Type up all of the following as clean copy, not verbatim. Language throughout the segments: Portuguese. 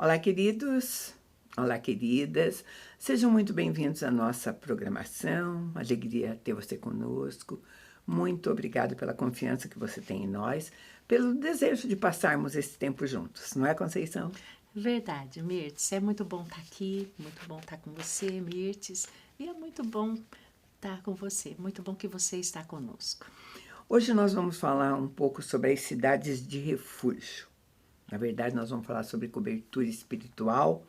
Olá, queridos. Olá, queridas. Sejam muito bem-vindos à nossa programação. Alegria ter você conosco. Muito obrigado pela confiança que você tem em nós, pelo desejo de passarmos esse tempo juntos. Não é, Conceição? Verdade, Mirtes. É muito bom estar aqui, muito bom estar com você, Mirtes. E é muito bom estar com você, muito bom que você está conosco. Hoje nós vamos falar um pouco sobre as cidades de refúgio. Na verdade, nós vamos falar sobre cobertura espiritual.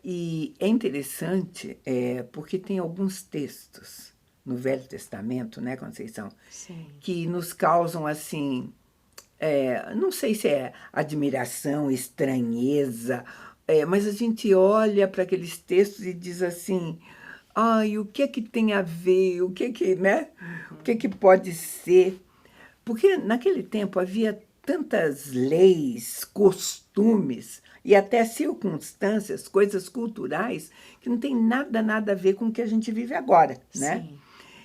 E é interessante porque tem alguns textos no Velho Testamento, né, Conceição? Sim. Que nos causam, assim, não sei se é admiração, estranheza, mas a gente olha para aqueles textos e diz assim, ai, o que é que tem a ver, o que é que, né? O que é que pode ser? Porque naquele tempo havia tantas leis, costumes e até circunstâncias, coisas culturais, que não tem nada a ver com o que a gente vive agora, né? Sim.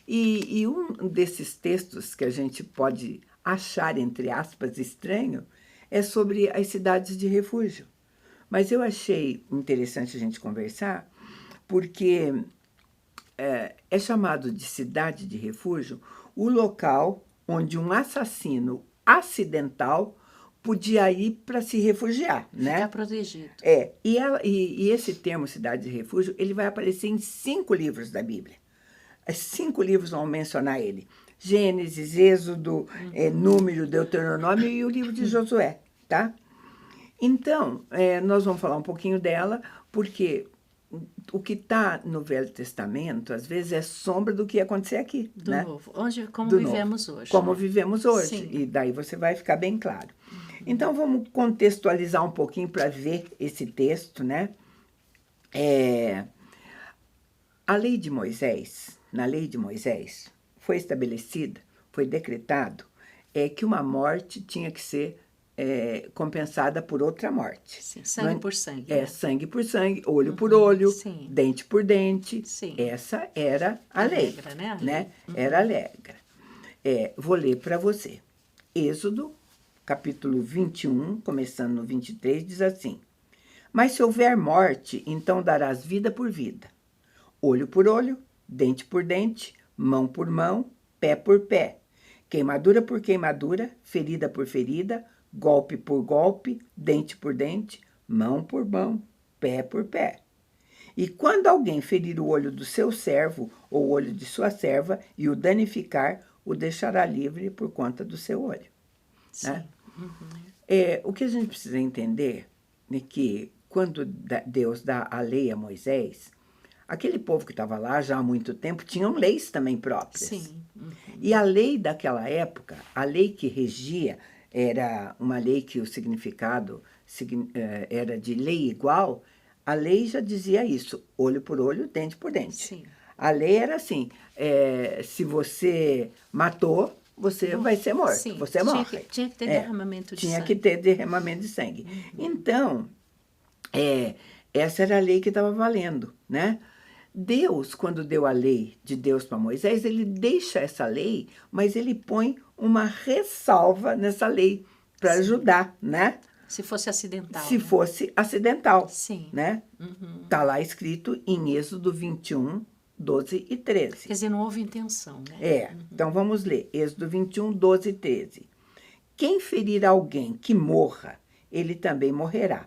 E um desses textos que a gente pode achar, entre aspas, estranho, é sobre as cidades de refúgio. Mas eu achei interessante a gente conversar, porque é chamado de cidade de refúgio o local onde um assassino acidental podia ir para se refugiar, né? Ficar protegido. E esse termo cidade de refúgio, ele vai aparecer em 5 livros da Bíblia. Os 5 livros vão mencionar ele. Gênesis, Êxodo, Número, Deuteronômio e o livro de Josué, tá? Então, nós vamos falar um pouquinho dela, porque o que está no Velho Testamento, às vezes, é sombra do que ia acontecer aqui, Do né? novo. Como Do vivemos novo. hoje. Como né? vivemos hoje. Sim. E daí você vai ficar bem claro. Então, vamos contextualizar um pouquinho para ver esse texto, né? A lei de Moisés, na lei de Moisés, foi estabelecida, foi decretado, que uma morte tinha que ser compensada por outra morte. Sim, sangue por sangue. É, né? sangue por sangue, olho por olho, Sim. dente por dente. Sim. Essa era a A lei. regra, né? A né? lei. Era a regra. Vou ler para você. Êxodo, capítulo 21, começando no 23, diz assim: Mas se houver morte, então darás vida por vida, olho por olho, dente por dente, mão por mão, pé por pé, queimadura por queimadura, ferida por ferida, golpe por golpe, dente por dente, mão por mão, pé por pé. E quando alguém ferir o olho do seu servo ou o olho de sua serva e o danificar, o deixará livre por conta do seu olho. Sim. Né? O que a gente precisa entender é que quando Deus dá a lei a Moisés, aquele povo que estava lá já há muito tempo tinham leis também próprias. Sim. E a lei daquela época, a lei que regia, era uma lei que o significado era de lei igual. A lei já dizia isso, olho por olho, dente por dente. Sim. A lei era assim, se você matou, você vai ser morto, Sim. você morre. Tinha que ter derramamento de Tinha sangue. que ter derramamento de sangue. Então, essa era a lei que estava valendo, né? Deus, quando deu a lei de Deus para Moisés, ele deixa essa lei, mas ele põe uma ressalva nessa lei para ajudar, né? Se fosse acidental. Se né? fosse acidental, Sim. né? Tá lá escrito em Êxodo 21, 12 e 13. Quer dizer, não houve intenção, né? Então vamos ler. Êxodo 21, 12 e 13. Quem ferir alguém que morra, ele também morrerá.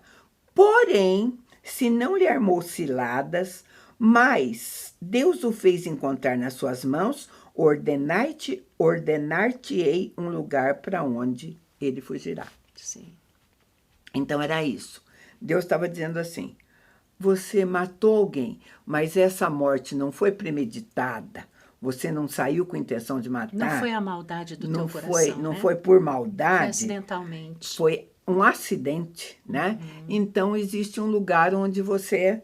Porém, se não lhe armou ciladas, mas Deus o fez encontrar nas suas mãos, ordenar-te-ei um lugar para onde ele fugirá. Sim. Então era isso. Deus estava dizendo assim: você matou alguém, mas essa morte não foi premeditada. Você não saiu com intenção de matar. Não foi a maldade do teu coração, Não né? foi por maldade. Foi acidentalmente. Foi um acidente, né? Então existe um lugar onde você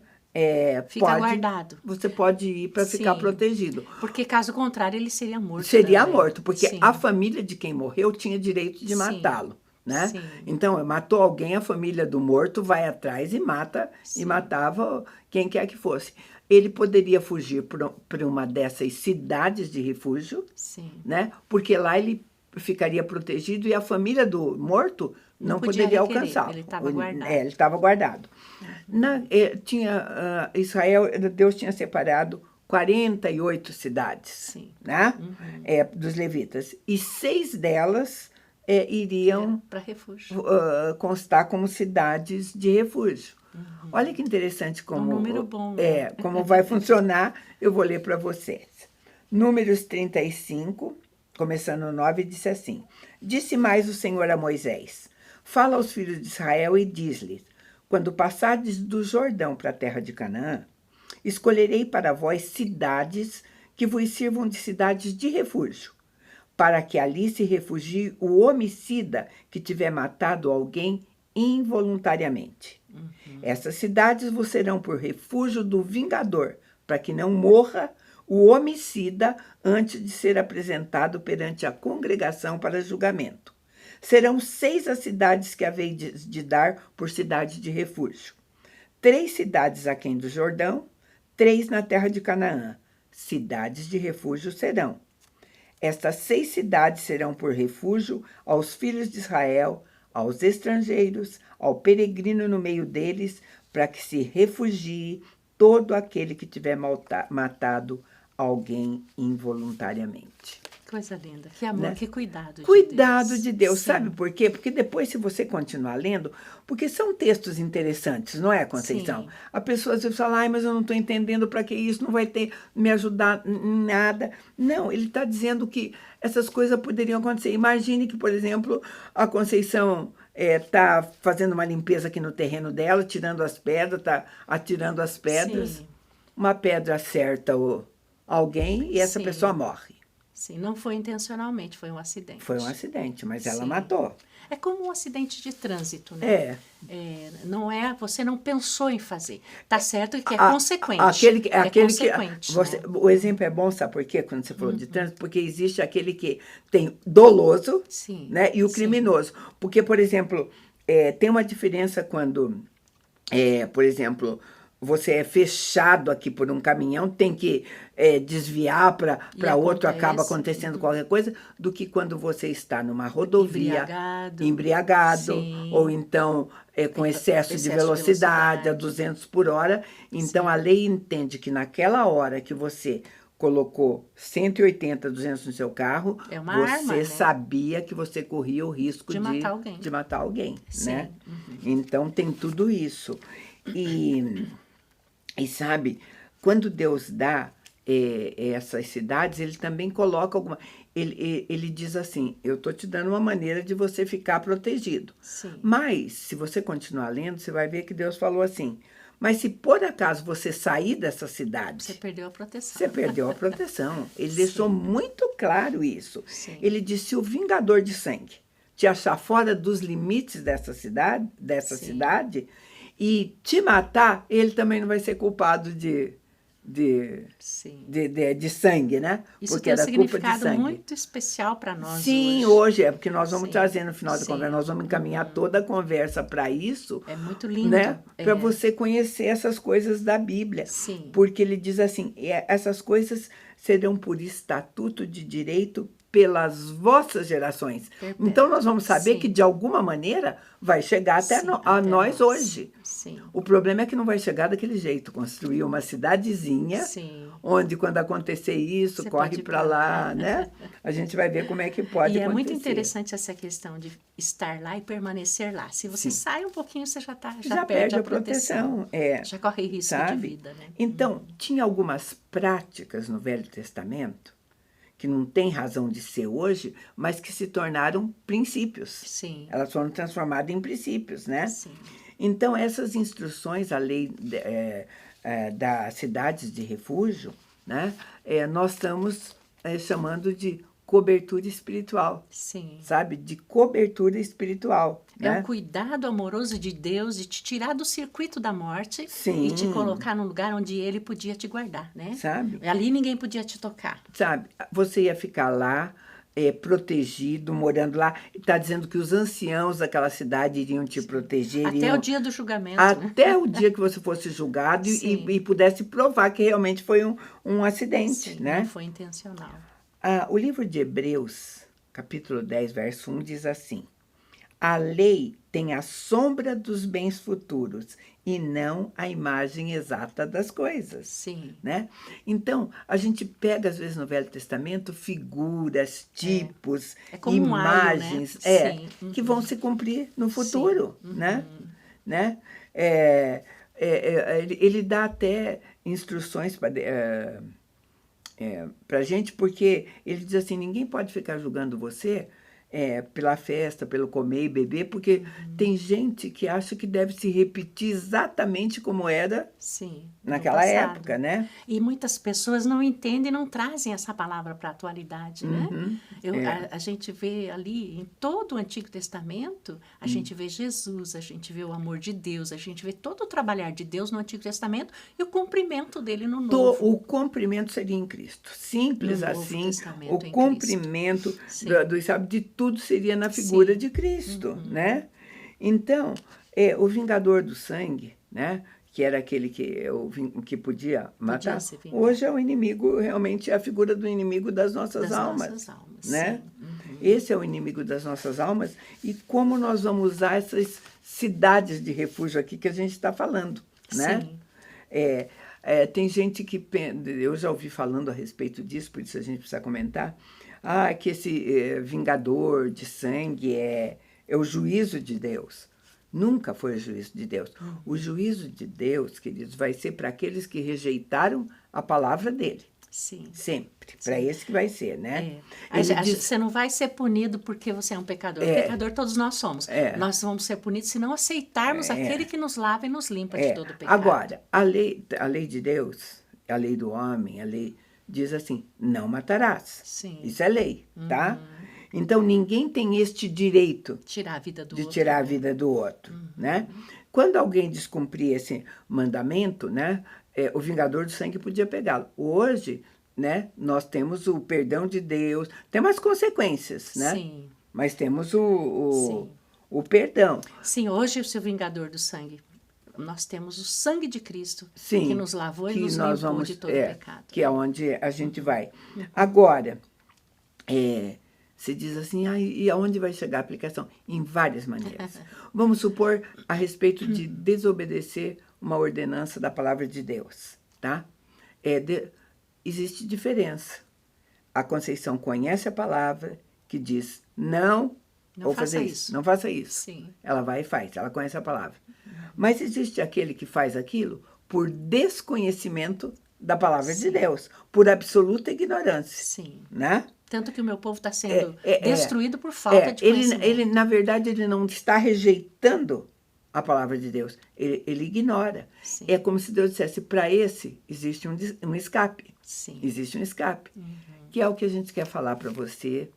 Fica guardado. Você pode ir para ficar Sim. protegido. Porque caso contrário, ele seria morto. Seria também. morto, porque Sim. a família de quem morreu tinha direito de matá-lo, né? Sim. Então, matou alguém, a família do morto vai atrás e mata, e matava quem quer que fosse. Ele poderia fugir para uma dessas cidades de refúgio, Sim. né? Porque lá ele ficaria protegido e a família do morto não podia poderia requerer, alcançá-lo. ele estava guardado. Ele estava guardado. Israel, Deus tinha separado 48 cidades, Sim. né? Dos levitas. E 6 delas iriam Para refúgio. constar como cidades de refúgio. Olha que interessante como, um número bom, né? como vai funcionar. Eu vou ler para vocês. Números 35, começando no 9, disse assim: Disse mais o Senhor a Moisés: Fala aos filhos de Israel e diz-lhes: Quando passardes do Jordão para a terra de Canaã, escolherei para vós cidades que vos sirvam de cidades de refúgio, para que ali se refugie o homicida que tiver matado alguém involuntariamente. Essas cidades vos serão por refúgio do vingador, para que não morra o homicida antes de ser apresentado perante a congregação para julgamento. Serão 6 as cidades que havei de dar por cidade de refúgio. 3 cidades aquém do Jordão, 3 na terra de Canaã. Cidades de refúgio serão. Estas 6 cidades serão por refúgio aos filhos de Israel, aos estrangeiros, ao peregrino no meio deles, para que se refugie todo aquele que tiver matado alguém involuntariamente. Coisa linda. Que amor, Né? que cuidado de Cuidado Deus. de Deus, Sim. sabe por quê? Porque depois, se você continuar lendo, porque são textos interessantes, não é, Conceição? Sim. A pessoa às vezes fala, ai, mas eu não estou entendendo para que isso, não vai me ajudar em nada. Não, ele está dizendo que essas coisas poderiam acontecer. Imagine que, por exemplo, a Conceição está fazendo uma limpeza aqui no terreno dela, tirando as pedras, está atirando as pedras. Sim. Uma pedra acerta alguém e essa Sim. pessoa morre. Sim, não foi intencionalmente, foi um acidente. Foi um acidente, mas ela Sim. matou. É como um acidente de trânsito, né? Não é, você não pensou em fazer. Tá certo que é consequente. Consequente, você, né? o exemplo é bom, sabe por quê? Quando você falou de trânsito, porque existe aquele que tem doloso, Sim, né, e o sim. criminoso. Porque, por exemplo, tem uma diferença quando, por exemplo, você é fechado aqui por um caminhão, tem que desviar para outro, acaba acontecendo qualquer coisa, do que quando você está numa rodovia embriagado Sim. ou então com excesso de velocidade a 200 por hora. Então, a lei entende que naquela hora que você colocou 180, 200 no seu carro, é uma arma, você né? sabia que você corria o risco de matar alguém. Sim. Né? Então, tem tudo isso. E sabe, quando Deus dá essas cidades, ele também coloca alguma... Ele diz assim, eu estou te dando uma maneira de você ficar protegido. Sim. Mas, se você continuar lendo, você vai ver que Deus falou assim, mas se por acaso você sair dessa cidade... Você perdeu a proteção. Você perdeu a proteção. Ele deixou muito claro isso. Sim. Ele disse, se o vingador de sangue te achar fora dos limites dessa cidade, e te matar, ele também não vai ser culpado de sangue, né? Isso porque tem um era culpa de significado sangue. muito especial para nós. Sim, hoje porque nós vamos Sim. trazer no final da Sim. conversa, nós vamos encaminhar toda a conversa para isso. É muito lindo. Né? Para você conhecer essas coisas da Bíblia. Sim. Porque ele diz assim, essas coisas serão por estatuto de direito pelas vossas gerações. Perfeito. Então, nós vamos saber Sim. que, de alguma maneira, vai chegar até nós hoje. Sim. O problema é que não vai chegar daquele jeito. Construir uma cidadezinha, Sim. onde, quando acontecer isso, você corre para lá, né? A gente vai ver como é que pode acontecer. E é muito interessante essa questão de estar lá e permanecer lá. Se você sai um pouquinho, você já perde a proteção. Já corre risco de vida, né? Então, tinha algumas práticas no Velho Testamento que não tem razão de ser hoje, mas que se tornaram princípios. Sim. Elas foram transformadas em princípios, né? Sim. Então, essas instruções, a lei das cidades de refúgio, né? Nós estamos chamando de cobertura espiritual. Sim. Sabe? De cobertura espiritual. É né? um cuidado amoroso de Deus de te tirar do circuito da morte. Sim. E te colocar num lugar onde Ele podia te guardar, né? Sabe? Ali ninguém podia te tocar. Sabe? Você ia ficar lá, protegido, morando lá. Está dizendo que os anciãos daquela cidade iriam te proteger. Até o dia do julgamento. Até o dia que você fosse julgado e pudesse provar que realmente foi um acidente. Sim, né? não foi intencional. O livro de Hebreus capítulo 10, verso 1, diz assim: a lei tem a sombra dos bens futuros e não a imagem exata das coisas. Sim. Né? Então, a gente pega, às vezes, no Velho Testamento, figuras, tipos, É como um aio, né? imagens, Sim. que vão se cumprir no futuro. Sim. Né? Ele dá até instruções para a gente, porque ele diz assim, ninguém pode ficar julgando você pela festa, pelo comer e beber, porque tem gente que acha que deve se repetir exatamente como era Sim, naquela passado. época, né? E muitas pessoas não entendem, não trazem essa palavra para a atualidade, né? A gente vê ali, em todo o Antigo Testamento, a gente vê Jesus, a gente vê o amor de Deus, a gente vê todo o trabalhar de Deus no Antigo Testamento e o cumprimento dele no Novo. O cumprimento seria em Cristo. Simples No Novo assim, Testamento, o em cumprimento Sim. sabe, de tudo seria na figura Sim. de Cristo, né? Então, o vingador do sangue, né? Que era aquele que podia matar, se vingar. hoje é o inimigo, realmente é a figura do inimigo das nossas almas. Né? Sim. Esse é o inimigo das nossas almas. E como nós vamos usar essas cidades de refúgio aqui que a gente está falando, né? Sim. Tem gente que... Eu já ouvi falando a respeito disso, por isso a gente precisa comentar. Que esse vingador de sangue é o juízo de Deus. Nunca foi o juízo de Deus. O juízo de Deus, queridos, vai ser para aqueles que rejeitaram a palavra dele. Sim. Sempre. Para esse que vai ser, né? Você não vai ser punido porque você é um pecador. Pecador todos nós somos. Nós vamos ser punidos se não aceitarmos aquele que nos lava e nos limpa de todo pecado. Agora, a lei de Deus, a lei do homem, a lei diz assim, não matarás. Sim. Isso é lei, tá? Então, ninguém tem este direito de tirar a vida do outro. Né? Quando alguém descumprir esse mandamento, né, o vingador do sangue podia pegá-lo. Hoje, né, nós temos o perdão de Deus, tem umas consequências, né? Sim. Mas temos o perdão. Sim, hoje, se o vingador do sangue, nós temos o sangue de Cristo, Sim, que nos lavou e nos limpou de todo pecado. Que é onde a gente vai. Agora, se diz assim, e aonde vai chegar a aplicação? Em várias maneiras. Vamos supor a respeito de desobedecer uma ordenança da palavra de Deus, tá? Existe diferença. A Conceição conhece a palavra que diz não ou fazer isso. Não faça isso. Sim. Ela vai e faz, ela conhece a palavra. Mas existe aquele que faz aquilo por desconhecimento da palavra de Deus, por absoluta ignorância. Sim. Né? Tanto que o meu povo está sendo destruído por falta de conhecimento. Na verdade, ele não está rejeitando a palavra de Deus. Ele ignora. Sim. É como se Deus dissesse, para esse existe um escape. Sim. Existe um escape. Que é o que a gente quer falar para você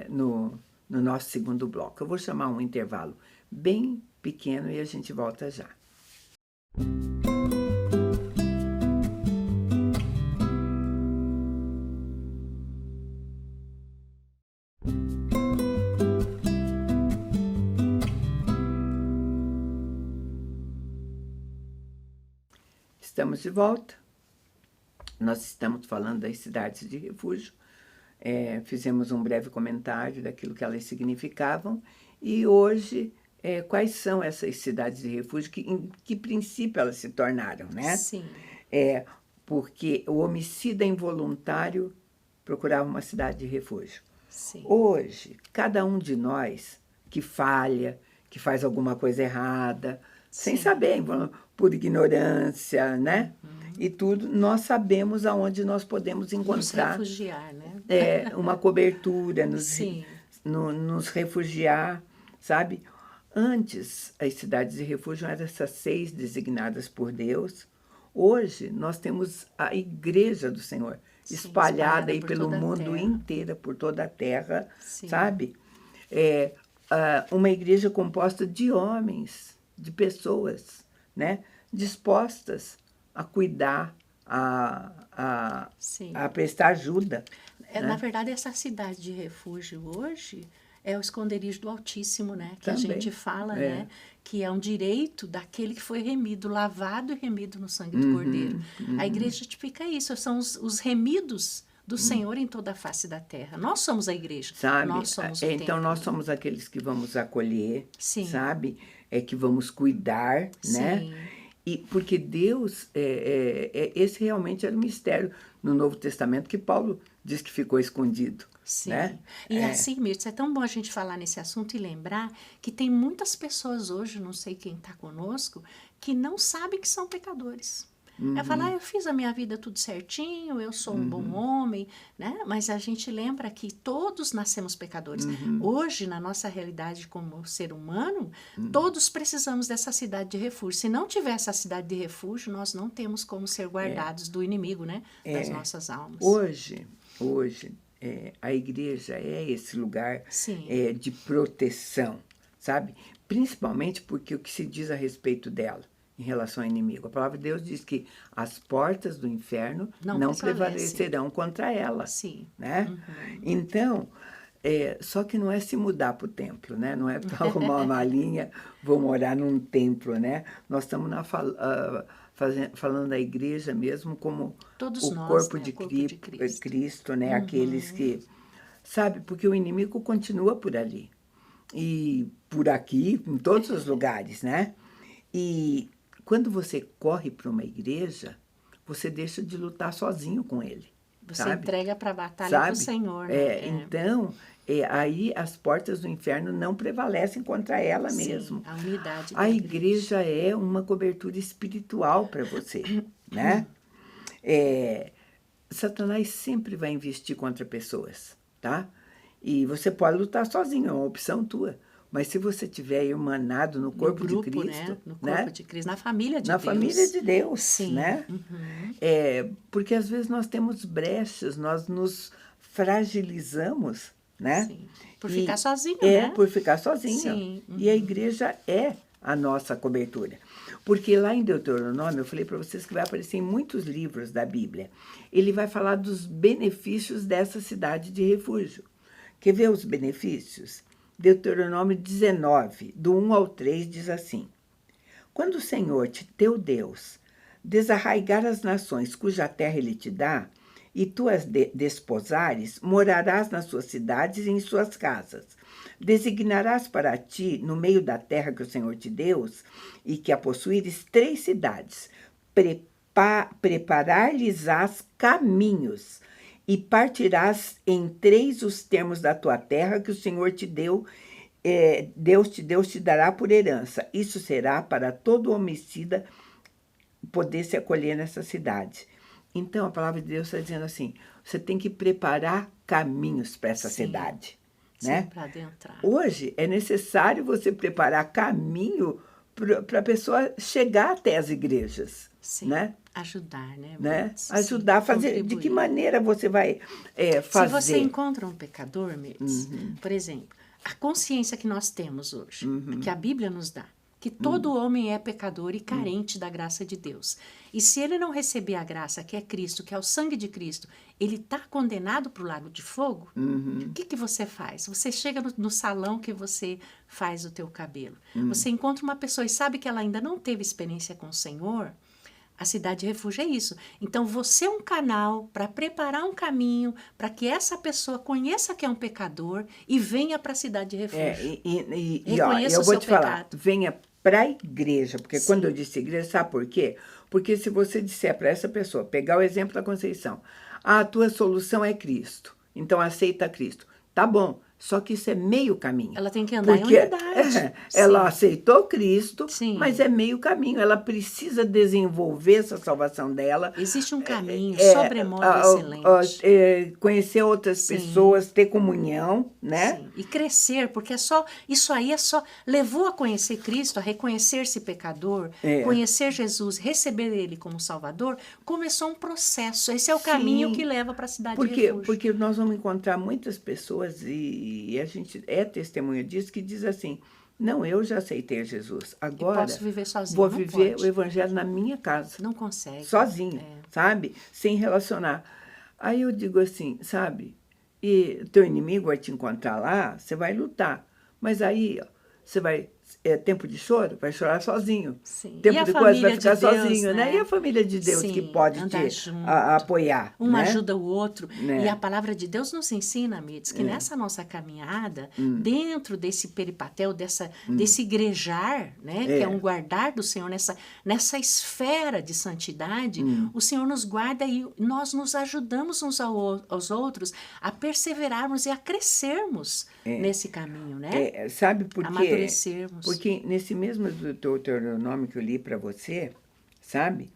no nosso segundo bloco. Eu vou chamar um intervalo bem pequeno e a gente volta já. Estamos de volta. Nós estamos falando das cidades de refúgio. Fizemos um breve comentário daquilo que elas significavam. E hoje, quais são essas cidades de refúgio? Em que princípio elas se tornaram, né? Sim. Porque o homicida involuntário procurava uma cidade de refúgio. Sim. Hoje, cada um de nós que falha, que faz alguma coisa errada, sem saber, por ignorância, né? E tudo, nós sabemos aonde nós podemos encontrar... Nos refugiar, né? Uma cobertura, nos refugiar, sabe? Antes, as cidades de refúgio eram essas 6 designadas por Deus. Hoje, nós temos a Igreja do Senhor, espalhada aí pelo mundo inteiro, por toda a terra, sabe? Uma igreja composta de homens, de pessoas, né? Dispostas a cuidar, a prestar ajuda. Na verdade, essa cidade de refúgio hoje é o esconderijo do Altíssimo, né? Que Também. A gente fala, né? Que é um direito daquele que foi remido, lavado e remido no sangue do Cordeiro. A igreja tipifica isso, são os remidos do Senhor em toda a face da terra. Nós somos a igreja. Sabe? Nós somos o Então, templo. nós somos aqueles que vamos acolher, Sim. sabe? Que vamos cuidar, né? Sim. E porque Deus, esse realmente era o mistério no Novo Testamento que Paulo diz que ficou escondido. Sim. Né? E assim, Mirtz, é tão bom a gente falar nesse assunto e lembrar que tem muitas pessoas hoje, não sei quem está conosco, que não sabem que são pecadores. É falar, eu fiz a minha vida tudo certinho, eu sou um bom homem, né? Mas a gente lembra que todos nascemos pecadores. Hoje, na nossa realidade como ser humano, todos precisamos dessa cidade de refúgio. Se não tiver essa cidade de refúgio, nós não temos como ser guardados do inimigo, né? Das nossas almas. Hoje, a igreja é esse lugar de proteção, sabe? Principalmente porque o que se diz a respeito dela em relação ao inimigo. A palavra de Deus diz que as portas do inferno não prevalecerão contra ela. Sim. Né? Então, só que não é se mudar para o templo, né? Não é para arrumar uma malinha, vou morar num templo, né? Nós estamos falando da igreja mesmo como todos nós, corpo, né? de Corpo de Cristo, né? Aqueles que... Sabe, porque o inimigo continua por ali. E por aqui, em todos os lugares, né? E quando você corre para uma igreja, você deixa de lutar sozinho com ele. Você sabe? entrega para a batalha para o Senhor. Né? Então, aí as portas do inferno não prevalecem contra ela mesmo. A unidade da A igreja é uma cobertura espiritual para você. Né? Satanás sempre vai investir contra pessoas. Tá? E você pode lutar sozinho, é uma opção tua. Mas se você estiver irmanado no corpo grupo, de Cristo... Né? No corpo de Cristo, na família de Deus. Na família de Deus, Sim. Né? Porque às vezes nós temos brechas, nós nos fragilizamos, né? Sim. Por ficar sozinho, né? Por ficar sozinho. Sim. E a igreja é a nossa cobertura. Porque lá em Deuteronômio, eu falei para vocês que vai aparecer em muitos livros da Bíblia. Ele vai falar dos benefícios dessa cidade de refúgio. Quer ver os benefícios? Deuteronômio 19, do 1 ao 3, diz assim: Quando o Senhor, teu Deus, desarraigar as nações cuja terra ele te dá, e tu as desposares, morarás nas suas cidades e em suas casas. Designarás para ti, no meio da terra que o Senhor te deu, e que a possuíres, 3 cidades. Preparar-lhes-ás caminhos, e partirás em 3 os termos da tua terra que o Senhor te deu, Deus te dará por herança. Isso será para todo homicida poder se acolher nessa cidade. Então, a palavra de Deus está dizendo assim, você tem que preparar caminhos para essa cidade. Né? Para adentrar. Hoje, é necessário você preparar caminho para a pessoa chegar até as igrejas. Sim. Né? Ajudar, né? Ajudar a fazer. Contribuir. De que maneira você vai fazer? Se você encontra um pecador, Mirtz, por exemplo, a consciência que nós temos hoje, que a Bíblia nos dá, que todo homem é pecador e carente da graça de Deus. E se ele não receber a graça, que é Cristo, que é o sangue de Cristo, ele está condenado para o lago de fogo? O que você faz? Você chega no salão que você faz o teu cabelo. Você encontra uma pessoa e sabe que ela ainda não teve experiência com o Senhor. A cidade de refúgio é isso. Então, você é um canal para preparar um caminho para que essa pessoa conheça que é um pecador e venha para a cidade de refúgio. Eu vou te falar, venha para a igreja, porque quando eu disse igreja, sabe por quê? Porque se você disser para essa pessoa, pegar o exemplo da Conceição, a tua solução é Cristo, então aceita Cristo. Tá bom. Só que isso é meio caminho. Ela tem que andar em unidade. Ela aceitou Cristo, Sim. mas é meio caminho. Ela precisa desenvolver essa salvação dela. Existe um caminho sobremodo excelente. Conhecer outras pessoas, ter comunhão, né? Sim. E crescer, porque isso aí levou a conhecer Cristo, a reconhecer-se pecador, conhecer Jesus, receber Ele como Salvador, começou um processo. Esse é o caminho que leva para a cidade de refúgio. Porque nós vamos encontrar muitas pessoas e a gente é testemunha disso, que diz assim, não, eu já aceitei Jesus, agora posso viver sozinho. Vou viver o evangelho na minha casa. Não consegue. Sozinho, sabe? Sem relacionar. Aí eu digo assim, sabe? E teu inimigo vai te encontrar lá, você vai lutar. Mas aí você vai tempo de choro, vai chorar sozinho. Sim. Tempo de coisa, vai ficar de Deus, sozinho, né? E a família de Deus Sim, que pode andar te junto. apoiar, Um né? ajuda o outro. Né? E a palavra de Deus nos ensina, Mirtz, que nessa nossa caminhada, dentro desse peripatel, desse igrejar, né, que é um guardar do Senhor, nessa esfera de santidade, o Senhor nos guarda e nós nos ajudamos uns aos outros a perseverarmos e a crescermos nesse caminho, né? Sabe por quê? Amadurecermos. Porque nesse mesmo Deuteronômio que eu li para você, sabe?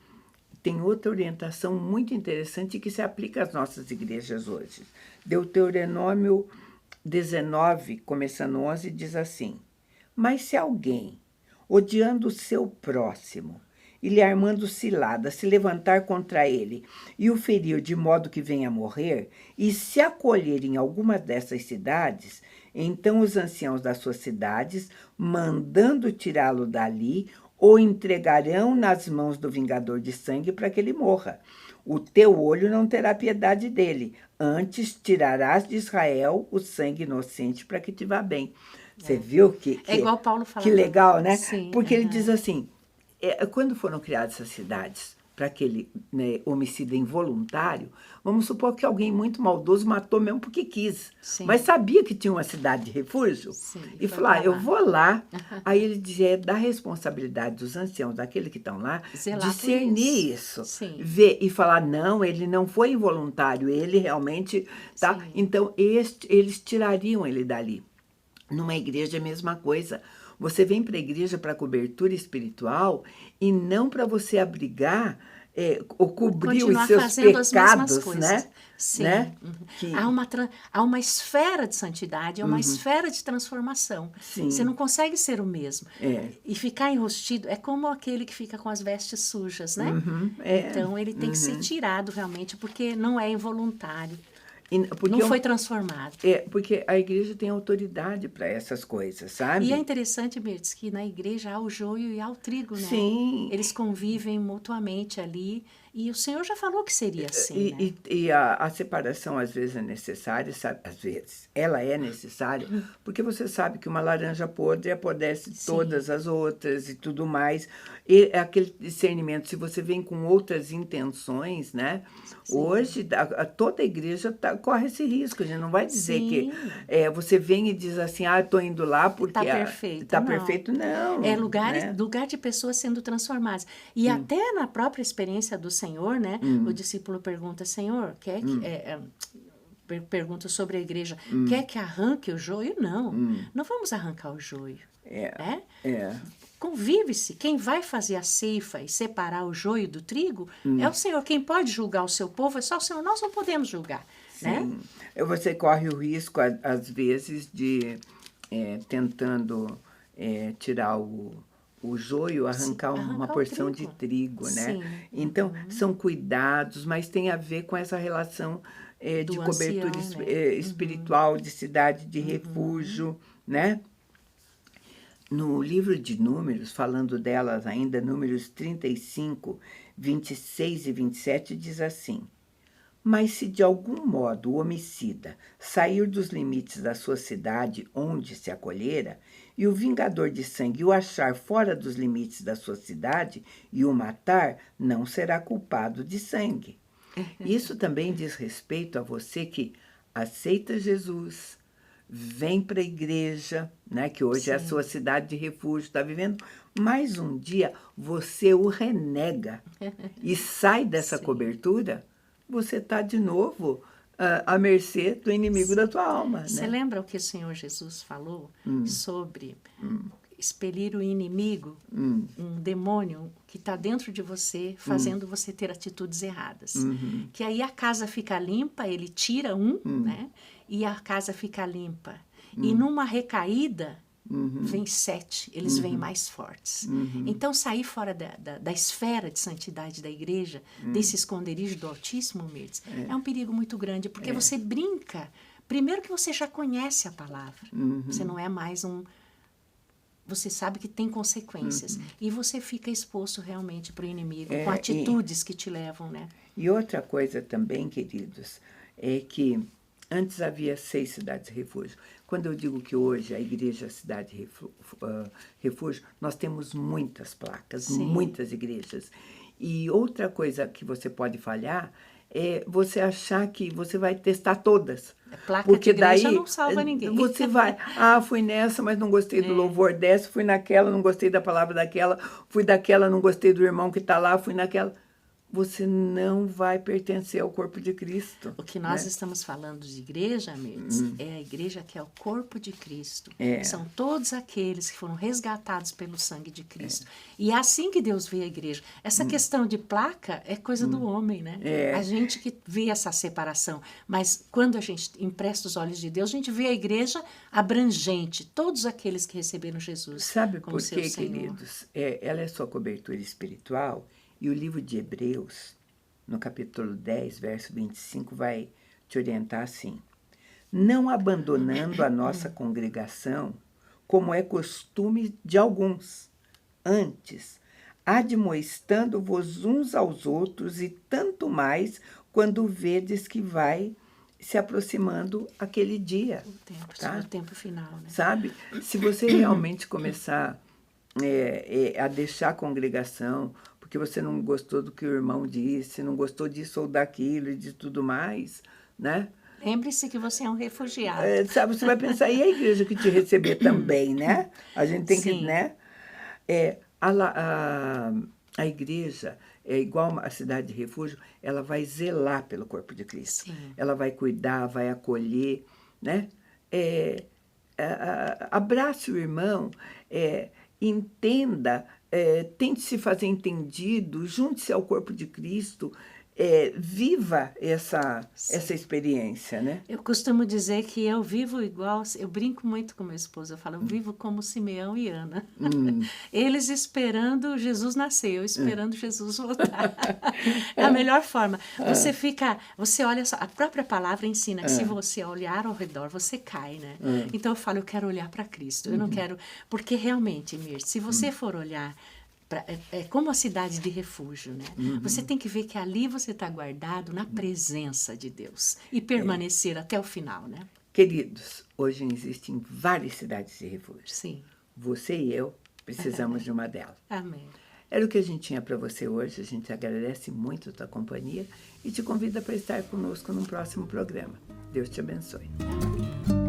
Tem outra orientação muito interessante que se aplica às nossas igrejas hoje. Deuteronômio 19, começando 11, diz assim: Mas se alguém, odiando o seu próximo e lhe armando cilada, se levantar contra ele e o ferir de modo que venha a morrer, e se acolher em alguma dessas cidades, então os anciãos das suas cidades, mandando tirá-lo dali, o entregarão nas mãos do vingador de sangue para que ele morra. O teu olho não terá piedade dele, antes tirarás de Israel o sangue inocente para que te vá bem. Você viu que É igual Paulo fala. Que legal, né? Sim, porque ele diz assim, quando foram criadas essas cidades para aquele, né, homicídio involuntário, vamos supor que alguém muito maldoso matou mesmo porque quis. Sim. Mas sabia que tinha uma cidade de refúgio. Sim, E foi falou, pra eu lá. vou lá. Aí ele dizia, é da responsabilidade dos anciãos, daqueles que estão lá, Zelar por discernir isso. Sim. Ver e falar, não, ele não foi involuntário, ele realmente... Tá? Sim. Então, eles tirariam ele dali. Numa igreja é a mesma coisa. Você vem para a igreja para cobertura espiritual e não para você abrigar ou cobrir Continuar os seus fazendo as mesmas pecados, coisas. né? Sim. Né? Uhum. Que- Há uma esfera de santidade, há uma esfera de transformação. Sim. Você não consegue ser o mesmo. É. E ficar enrostido é como aquele que fica com as vestes sujas, né? é. Então, ele tem que ser tirado realmente, porque não é involuntário. Porque Não foi transformado. porque a igreja tem autoridade para essas coisas, sabe? E é interessante, Mirtz, que na igreja há o joio e há o trigo, né? Sim. Eles convivem mutuamente ali. E o Senhor já falou que seria assim, né? E a separação às vezes é necessária, sabe? Às vezes ela é necessária, porque você sabe que uma laranja podre apodrece todas as outras e tudo mais. E é aquele discernimento, se você vem com outras intenções, né? Sim. Hoje, toda a igreja corre esse risco. A gente não vai dizer Sim. que você vem e diz assim, estou indo lá porque... Está perfeito. Está não. perfeito, não. É né? lugar de pessoas sendo transformadas. E até na própria experiência do Senhor, né? O discípulo pergunta, Senhor, quer que... pergunta sobre a igreja, quer que arranque o joio? Não, não vamos arrancar o joio. Convive-se. Quem vai fazer a ceifa e separar o joio do trigo é o Senhor. Quem pode julgar o seu povo é só o Senhor. Nós não podemos julgar. Sim. Né? Você corre o risco, às vezes, de tentando tirar o joio, arrancar uma porção de trigo, né? Sim. Então, são cuidados, mas tem a ver com essa relação de cobertura ancião, né? espiritual, de cidade de refúgio, né? No livro de Números, falando delas ainda, Números 35, 26 e 27, diz assim: Mas se de algum modo o homicida sair dos limites da sua cidade onde se acolhera, e o vingador de sangue o achar fora dos limites da sua cidade e o matar, não será culpado de sangue. Isso também diz respeito a você que aceita Jesus, vem para a igreja, né, que hoje é a sua cidade de refúgio, está vivendo, mas um dia você o renega e sai dessa cobertura, você está de novo à mercê do inimigo da tua alma. Você lembra o que o Senhor Jesus falou sobre expelir o inimigo, um demônio que está dentro de você, fazendo você ter atitudes erradas? Que aí a casa fica limpa, ele tira né? E a casa fica limpa. E numa recaída, vem 7, eles vêm mais fortes. Então, sair fora da esfera de santidade da igreja, desse esconderijo do Altíssimo, Mirtz, é um perigo muito grande, porque você brinca. Primeiro que você já conhece a palavra. Você não é mais Você sabe que tem consequências. E você fica exposto realmente para o inimigo, com atitudes que te levam, né? E outra coisa também, queridos, é que Antes havia 6 cidades refúgio. Quando eu digo que hoje a igreja é a cidade refúgio, nós temos muitas placas, Sim. muitas igrejas. E outra coisa que você pode falhar é você achar que você vai testar todas. Placa Porque de igreja daí não salva ninguém. você vai, fui nessa, mas não gostei do louvor dessa, fui naquela, não gostei da palavra daquela, fui daquela, não gostei do irmão que está lá, fui naquela. Você não vai pertencer ao corpo de Cristo. O que nós estamos falando de igreja, Mirtz, é a igreja que é o corpo de Cristo. São todos aqueles que foram resgatados pelo sangue de Cristo. E é assim que Deus vê a igreja. Essa questão de placa é coisa do homem, né? A gente que vê essa separação. Mas quando a gente empresta os olhos de Deus, a gente vê a igreja abrangente, todos aqueles que receberam Jesus. Sabe como por seu quê, Senhor. queridos? Ela é sua cobertura espiritual. E o livro de Hebreus, no capítulo 10, verso 25, vai te orientar assim. Não abandonando a nossa congregação, como é costume de alguns. Antes, admoestando-vos uns aos outros, e tanto mais quando vedes que vai se aproximando aquele dia. O tempo final, né? Sabe? Se você realmente começar a deixar a congregação, porque você não gostou do que o irmão disse, não gostou disso ou daquilo e de tudo mais, né? Lembre-se que você é um refugiado. Sabe, você vai pensar, e a igreja que te receber também, né? A gente tem que, Sim. né? A igreja, é igual a cidade de refúgio, ela vai zelar pelo corpo de Cristo. Sim. Ela vai cuidar, vai acolher, né? Abrace o irmão, entenda, tente se fazer entendido, junte-se ao corpo de Cristo, viva essa experiência, né? Eu costumo dizer que eu vivo igual, eu brinco muito com meu esposo, eu falo, eu vivo como Simeão e Ana. Eles esperando Jesus nascer, eu esperando Jesus voltar. É a melhor forma. Você olha, a própria palavra ensina que se você olhar ao redor, você cai, né? Então eu falo, eu quero olhar para Cristo, eu não quero, porque realmente, Mir, se você for olhar, é como a cidade de refúgio, né? Você tem que ver que ali você está guardado na presença de Deus e permanecer até o final, né? Queridos, hoje existem várias cidades de refúgio. Sim. Você e eu precisamos de uma delas. Amém. Era o que a gente tinha para você hoje. A gente agradece muito a tua companhia e te convida para estar conosco num próximo programa. Deus te abençoe. Amém.